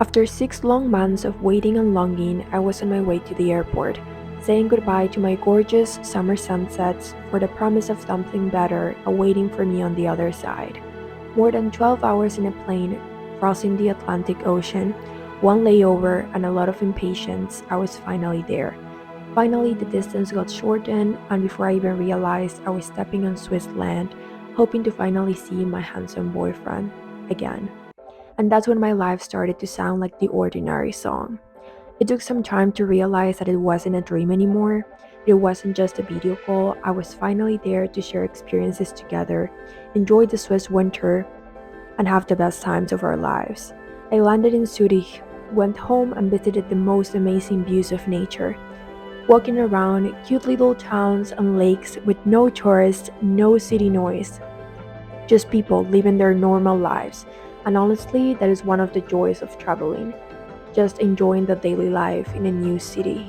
After 6 long months of waiting and longing, I was on my way to the airport, saying goodbye to my gorgeous summer sunsets for the promise of something better awaiting for me on the other side. More than 12 hours in a plane, crossing the Atlantic Ocean, one layover, and a lot of impatience, I was finally there. Finally, the distance got shortened, and before I even realized, I was stepping on Swiss land, hoping to finally see my handsome boyfriend again. And that's when my life started to sound like the ordinary song. It took some time to realize that it wasn't a dream anymore. It wasn't just a video call. I was finally there to share experiences together, enjoy the Swiss winter, and have the best times of our lives. I landed in Zurich, went home, and visited the most amazing views of nature. Walking around cute little towns and lakes with no tourists, no city noise, just people living their normal lives. And honestly, that is one of the joys of traveling, just enjoying the daily life in a new city.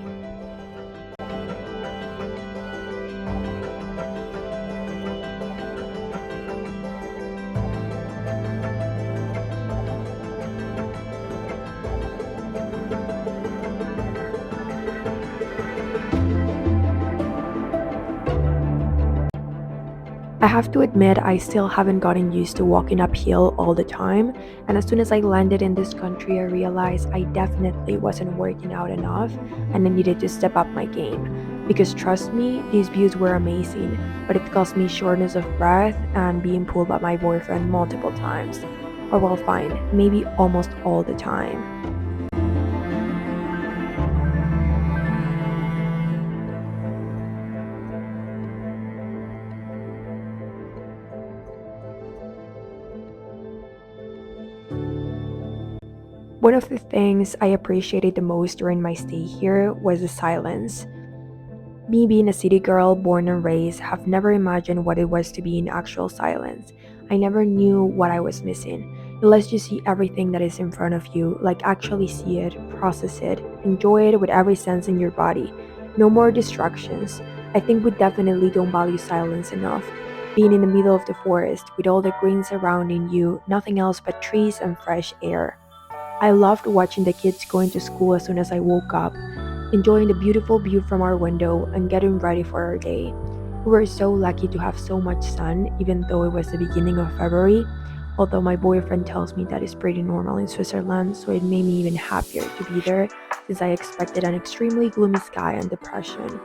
I have to admit, I still haven't gotten used to walking uphill all the time, and as soon as I landed in this country, I realized I definitely wasn't working out enough and I needed to step up my game. Because trust me, these views were amazing, but it caused me shortness of breath and being pulled by my boyfriend multiple times. Or well, fine, maybe almost all the time. One of the things I appreciated the most during my stay here was the silence. Me being a city girl born and raised, have never imagined what it was to be in actual silence. I never knew what I was missing. It lets you see everything that is in front of you, like actually see it, process it, enjoy it with every sense in your body. No more distractions. I think we definitely don't value silence enough. Being in the middle of the forest with all the green surrounding you, nothing else but trees and fresh air. I loved watching the kids going to school as soon as I woke up, enjoying the beautiful view from our window and getting ready for our day. We were so lucky to have so much sun, even though it was the beginning of February. Although my boyfriend tells me that is pretty normal in Switzerland, so it made me even happier to be there since I expected an extremely gloomy sky and depression.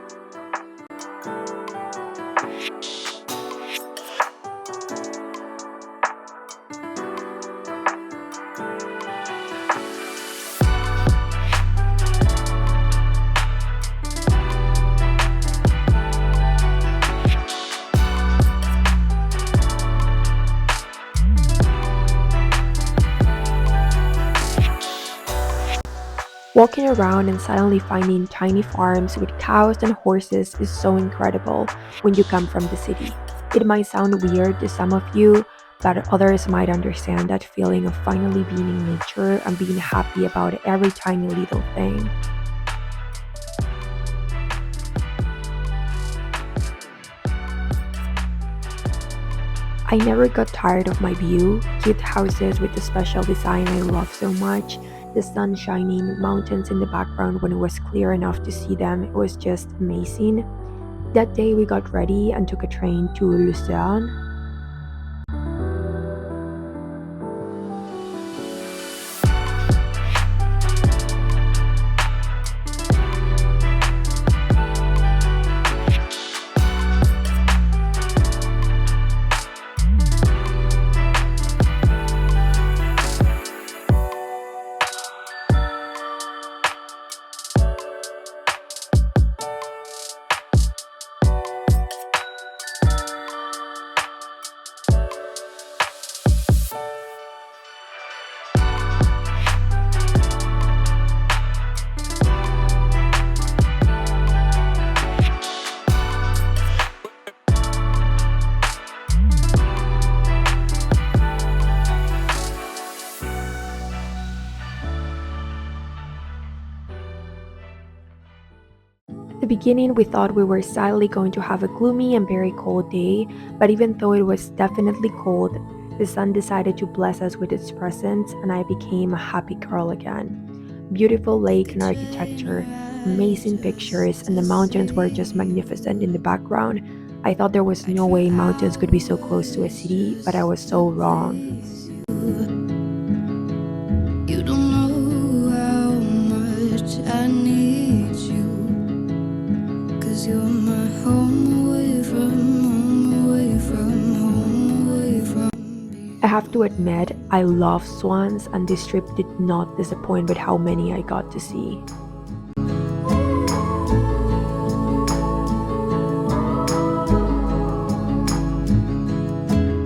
Walking around and suddenly finding tiny farms with cows and horses is so incredible when you come from the city. It might sound weird to some of you, but others might understand that feeling of finally being in nature and being happy about every tiny little thing. I never got tired of my view, cute houses with the special design I love so much, the sun shining, mountains in the background when it was clear enough to see them. It was just amazing. That day we got ready and took a train to Lucerne. At the beginning, we thought we were sadly going to have a gloomy and very cold day, but even though it was definitely cold, The sun decided to bless us with its presence, and I became a happy girl again. Beautiful lake and architecture, amazing pictures, and the mountains were just magnificent in the background. I thought there was no way mountains could be so close to a city, but I was so wrong. You don't know how much I need you, 'cause you're my home away from home, away from home, away from. I have to admit, I love swans, and this trip did not disappoint with how many I got to see.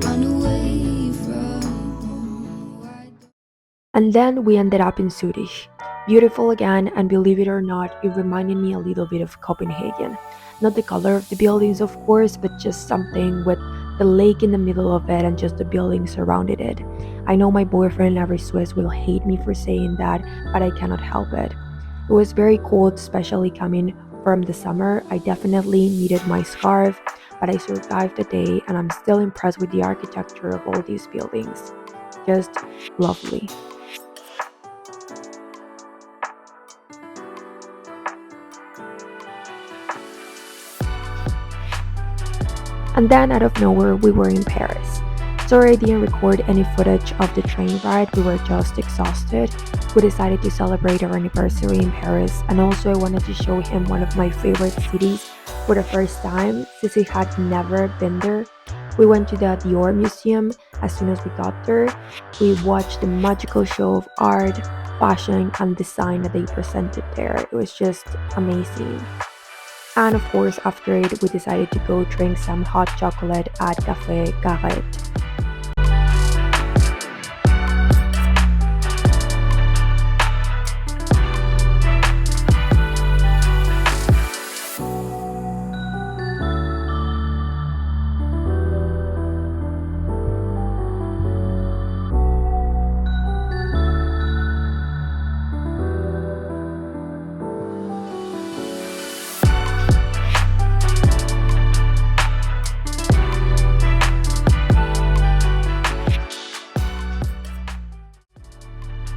Run away from home. Why And then we ended up in Zurich. Beautiful again, and believe it or not, it reminded me a little bit of Copenhagen. Not the color of the buildings, of course, but just something with the lake in the middle of it and just the buildings surrounded it. I know my boyfriend, every Swiss, will hate me for saying that, but I cannot help it. It was very cold, especially coming from the summer. I definitely needed my scarf, but I survived the day, and I'm still impressed with the architecture of all these buildings. Just lovely. And then out of nowhere, we were in Paris. Sorry I didn't record any footage of the train ride, we were just exhausted. We decided to celebrate our anniversary in Paris, and also I wanted to show him one of my favorite cities for the first time, since he had never been there. We went to the Dior Museum as soon as we got there. We watched the magical show of art, fashion, and design that they presented there. It was just amazing. And of course, after it, we decided to go drink some hot chocolate at Café Garret.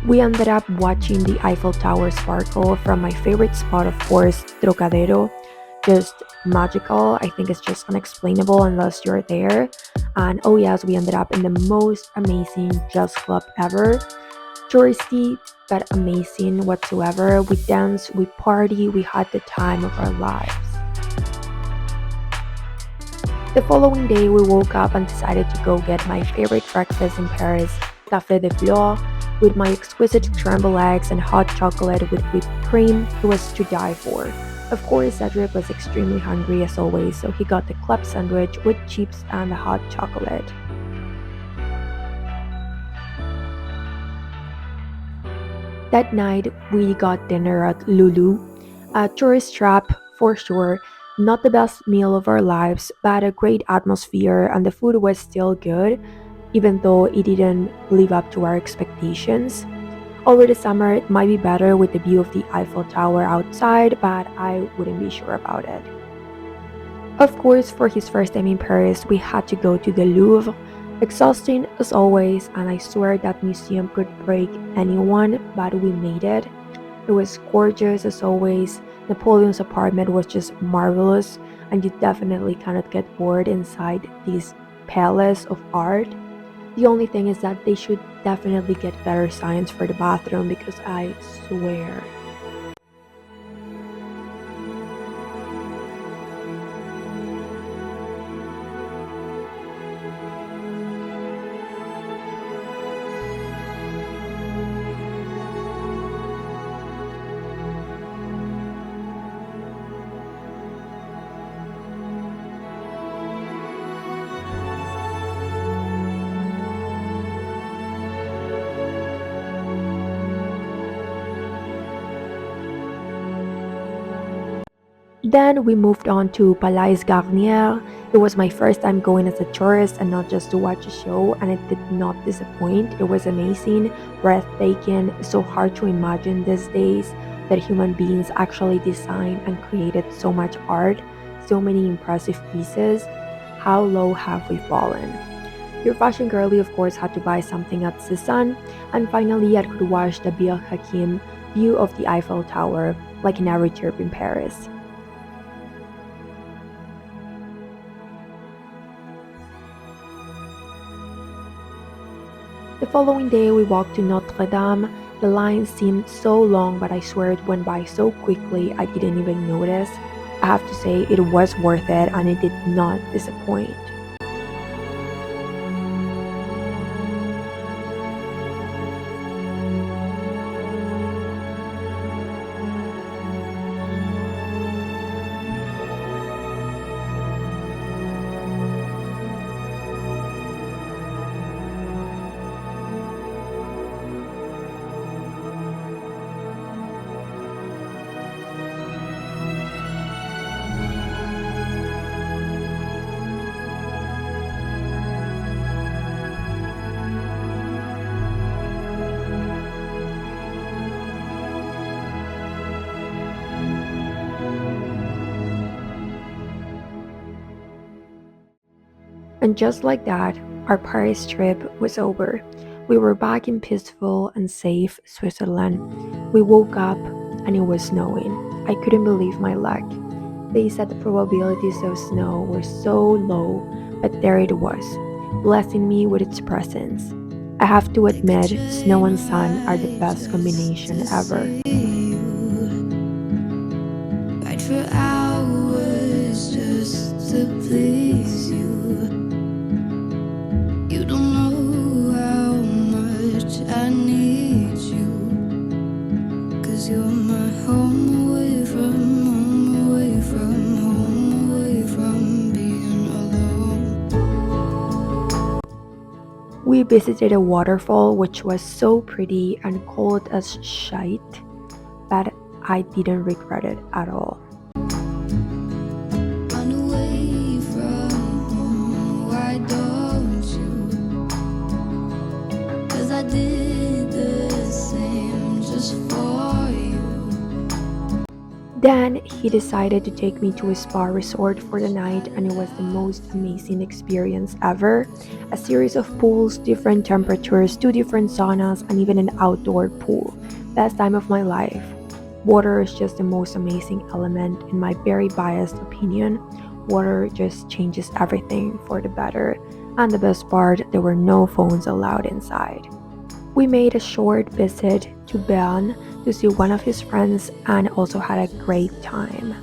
We ended up watching the Eiffel Tower sparkle from my favorite spot, of course, Trocadero. Just magical. I think it's just unexplainable unless you're there. And oh, yes, we ended up in the most amazing jazz club ever. Touristy, but amazing whatsoever. We danced, we party, we had the time of our lives. The following day, we woke up and decided to go get my favorite breakfast in Paris, Café de Flore, with my exquisite scrambled eggs and hot chocolate with whipped cream. It was to die for. Of course, Cedric was extremely hungry as always, so he got the club sandwich with chips and the hot chocolate. That night, we got dinner at Lulu, a tourist trap for sure. Not the best meal of our lives, but a great atmosphere, and the food was still good, even though it didn't live up to our expectations. Over the summer, it might be better with the view of the Eiffel Tower outside, but I wouldn't be sure about it. Of course, for his first time in Paris, we had to go to the Louvre. Exhausting as always, and I swear that museum could break anyone, but we made it. It was gorgeous as always. Napoleon's apartment was just marvelous, and you definitely cannot get bored inside this palace of art. The only thing is that they should definitely get better signs for the bathroom because I swear. Then we moved on to Palais Garnier. It was my first time going as a tourist and not just to watch a show, and it did not disappoint. It was amazing, breathtaking, so hard to imagine these days that human beings actually designed and created so much art, so many impressive pieces. How low have we fallen? Your fashion girly, of course, had to buy something at Cezanne, and finally I could watch the Bir Hakim view of the Eiffel Tower like in every trip in Paris. The following day, we walked to Notre Dame. The line seemed so long, but I swear it went by so quickly I didn't even notice. I have to say, it was worth it and it did not disappoint. And just like that, our Paris trip was over. We were back in peaceful and safe Switzerland. We woke up and it was snowing. I couldn't believe my luck. They said the probabilities of snow were so low, but there it was, blessing me with its presence. I have to I could admit, snow and sun try are the best just combination to ever. see you, right for hours just to please you. You don't know how much I need you, 'cause you're my home away from away from home, away from being alone. We visited a waterfall which was so pretty and cold as shite, but I didn't regret it at all. Run away from home, why don't you? 'Cause I did the same just for you. Then he decided to take me to a spa resort for the night, and it was the most amazing experience ever. A series of pools, different temperatures, two different saunas, and even an outdoor pool. Best time of my life. Water is just the most amazing element, in my very biased opinion. Water just changes everything for the better. And the best part, there were no phones allowed inside. We made a short visit to Bern to see one of his friends and also had a great time.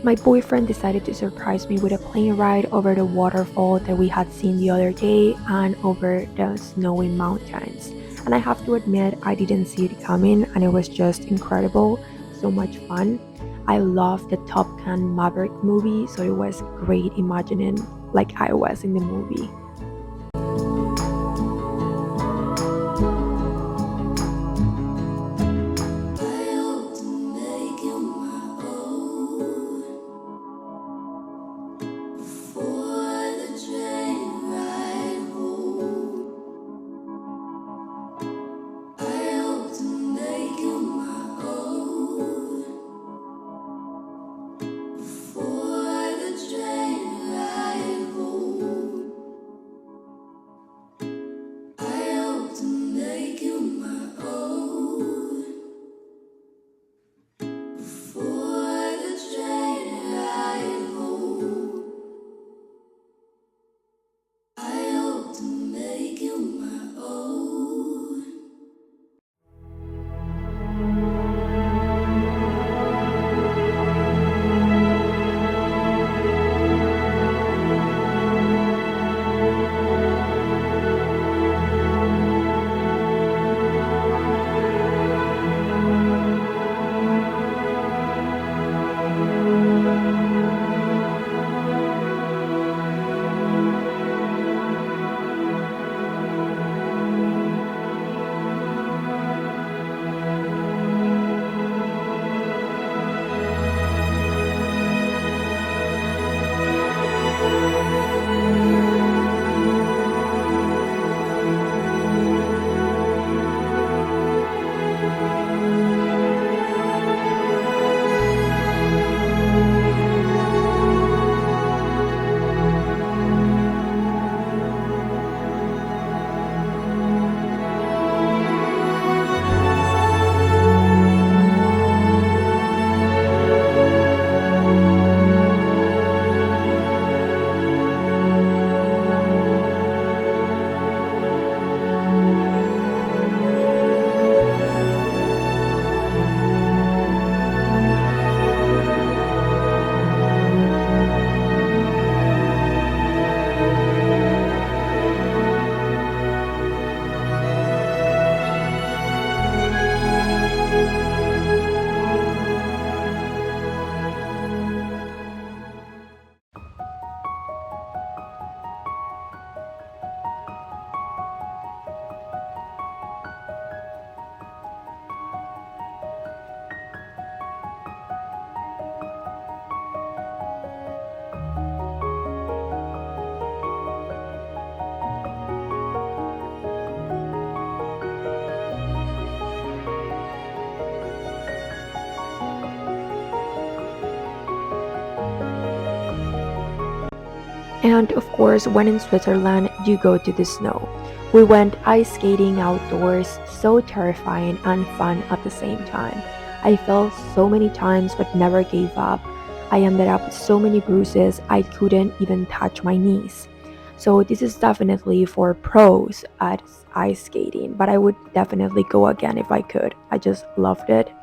My boyfriend decided to surprise me with a plane ride over the waterfall that we had seen the other day and over the snowy mountains. And I have to admit, I didn't see it coming and it was just incredible, so much fun. I loved the Top Gun Maverick movie, so it was great imagining like I was in the movie. I hope to make you my own for the train ride home. I hope to make you my own for the train ride home. And of course, when in Switzerland, you go to the snow. We went ice skating outdoors, so terrifying and fun at the same time. I fell so many times but never gave up. I ended up with so many bruises I couldn't even touch my knees. So this is definitely for pros at ice skating, but I would definitely go again if I could. I just loved it.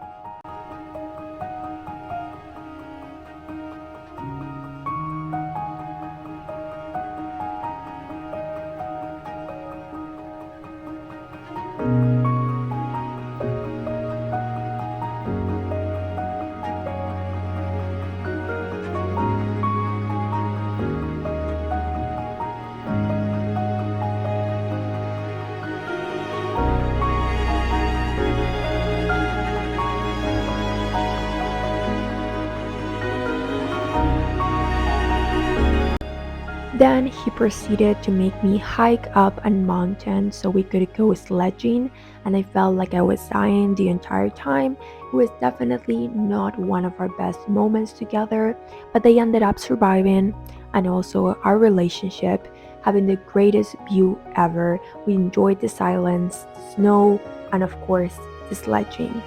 Then he proceeded to make me hike up a mountain so we could go sledging, and I felt like I was dying the entire time. It was definitely not one of our best moments together, but they ended up surviving, and also our relationship having the greatest view ever. We enjoyed the silence, the snow, and of course, the sledging.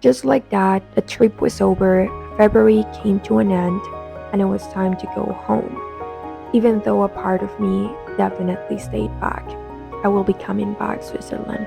Just like that, the trip was over, February came to an end, and it was time to go home. Even though a part of me definitely stayed back. I will be coming back, Switzerland.